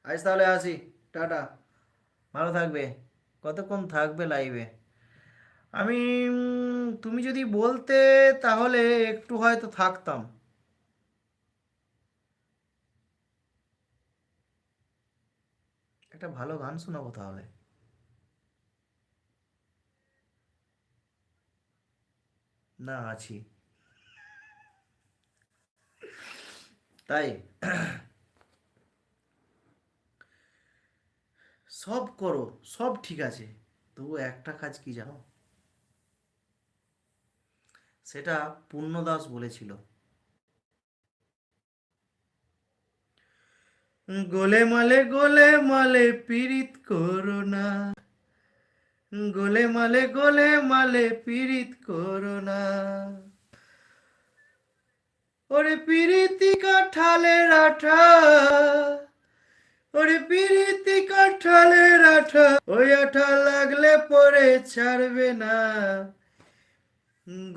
আজ তাহলে আসি, টাটা, ভালো থাকবে। কতক্ষণ থাকবে লাইভে? আমি তুমি যদি বলতে তাহলে একটু হয়তো থাকতাম। একটা ভালো গান শোনাবো তাহলে। না, আছি তাই। সব করো, সব ঠিক আছে, তবু একটা কাজ কি জানো? সেটা পূর্ণদাস বলেছিল। গোলে মালে পীড়িত করো না, গোলে মালে পীড়িত করো না। ওরে পীড়িতি কাঠালের আঠা, ওরে পীড়িতি কাঠালের আঠা, ওই আঠা লাগলে পরে ছাড়বে না।